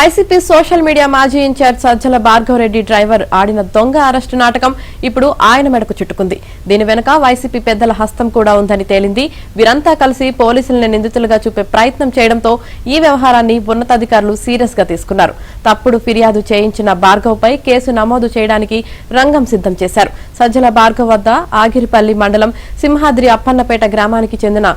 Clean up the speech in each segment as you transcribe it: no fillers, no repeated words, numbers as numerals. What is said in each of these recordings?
ICP social media మాజీ incharge Sajjala Bhargav Reddy driver ఆడిన దొంగ అరెస్టు నాటకం ఇప్పుడు ఆయన మెడకు చుట్టుకుంది. దీని వెనుక వైసీపీ పెద్దల హస్తం కూడా ఉందని తేలింది. వీరంతా కలిసి పోలీసులను నిందితులుగా చూపే ప్రయత్నం చేయడంతో ఈ వ్యవహారాన్ని ఉన్నతాధికారులు సీరియస్ గా తీసుకున్నారు. తప్పుడు ఫిర్యాదు చేయించిన భార్గవ్ పై కేసు నమోదు చేయడానికి రంగం సిద్ధం చేశారు. సజ్జల భార్గవ్ వద్ద ఆగిరిపల్లి మండలం సింహాద్రి అప్పన్నపేట గ్రామానికి చెందిన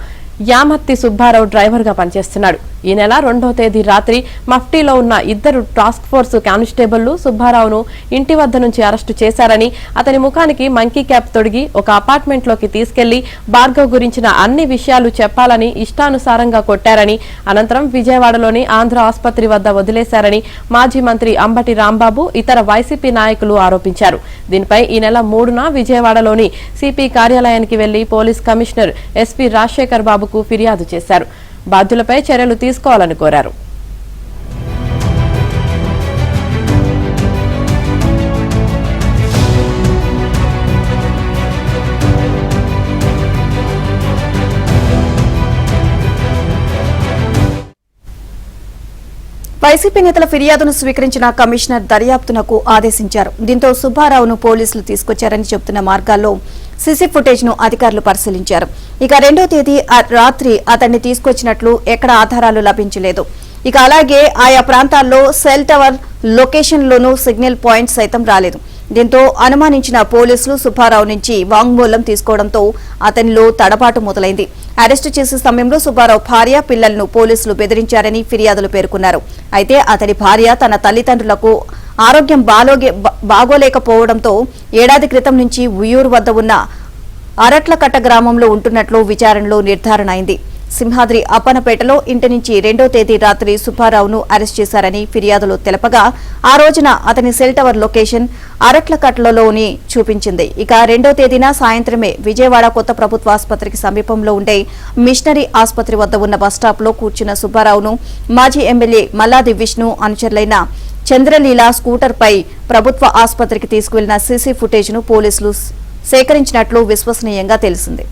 యామత్తి సుబ్బారావు డ్రైవర్ గా పనిచేస్తున్నాడు. ఈ నెల 2వ తేదీ రాత్రి మఫ్టీలో ఉన్న ఇద్దరు టాస్క్ ఫోర్స్ కానిస్టేబుళ్లు సుబ్బారావును ఇంటి వద్ద నుంచి అరెస్టు చేశారని, అతని ముఖానికి మంకీ క్యాప్ తొడిగి ఒక అపార్ట్మెంట్ లోకి తీసుకెళ్లి భార్గవ్ గురించిన అన్ని విషయాలు చెప్పాలని ఇష్టానుసారంగా కొట్టారని, అనంతరం విజయవాడలోని ఆంధ్ర ఆసుపత్రి వద్ద వదిలేశారని మాజీ మంత్రి అంబటి రాంబాబు, ఇతర వైసీపీ నాయకులు ఆరోపించారు. దీనిపై ఈ నెల 3న విజయవాడలోని సిపి కార్యాలయానికి వెళ్లి పోలీస్ కమిషనర్ ఎస్పీ రాజశేఖర్ బాబుకు ఫిర్యాదు చేశారు. బాధ్యులపై చర్యలు తీసుకోవాలని కోరారు. వైసీపీ నేతల ఫిర్యాదును స్వీకరించిన కమిషనర్ దర్యాప్తునకు ఆదేశించారు. దీంతో సుబ్బారావును పోలీసులు తీసుకొచ్చారని చెబుతున్న మార్గాల్లో సీసీ ఫుటేజ్ ను అధికారులు పరిశీలించారు. ఇక 2వ తేదీ రాత్రి అతన్ని తీసుకొచ్చినట్లు ఎక్కడ ఆధారాలు లభించలేదు. ఇక అలాగే ఆయా ప్రాంతాల్లో సెల్ టవర్ లొకేషన్ లోనూ సిగ్నల్ పాయింట్ సైతం రాలేదు. దీంతో అనుమానించిన పోలీసులు సుబ్బారావు నుంచి వాంగ్మూలం తీసుకోవడంతో అతనిలో తడబాటు మొదలైంది. అరెస్టు చేసే సమయంలో సుబ్బారావు భార్య, పిల్లలను పోలీసులు బెదిరించారని ఫిర్యాదులు పేర్కొన్నారు. అయితే అతని భార్య తన తల్లిదండ్రులకు ఆరోగ్యం బాగోలేకపోవడంతో ఏడాది క్రితం నుంచి ఉయ్యూరు వద్ద ఉన్న అరట్లకట్ట గ్రామంలో ఉంటున్నట్లు విచారణలో నిర్ధారణ అయింది. సింహాద్రి అప్పనపేటలో ఇంటి నుంచి 2వ తేదీ రాత్రి సుబ్బారావును అరెస్ట్ చేశారని ఫిర్యాదులు తెలపగా, ఆ రోజున అతని సెల్ టవర్ లొకేషన్ అరట్లకట్టలోని చూపించింది. ఇక 2వ తేదీన సాయంత్రమే విజయవాడ కొత్త ప్రభుత్వ ఆసుపత్రికి సమీపంలో ఉండే మిషనరీ ఆసుపత్రి వద్ద ఉన్న బస్టాప్ లో కూర్చున్న సుబ్బారావును మాజీ ఎమ్మెల్యే మల్లాది విష్ణు అనుచరులైన చంద్రలీల స్కూటర్ పై ప్రభుత్వ ఆసుపత్రికి తీసుకువెళ్లిన సీసీ ఫుటేజ్ ను పోలీసులు సేకరించినట్లు విశ్వసనీయంగా తెలిసింది.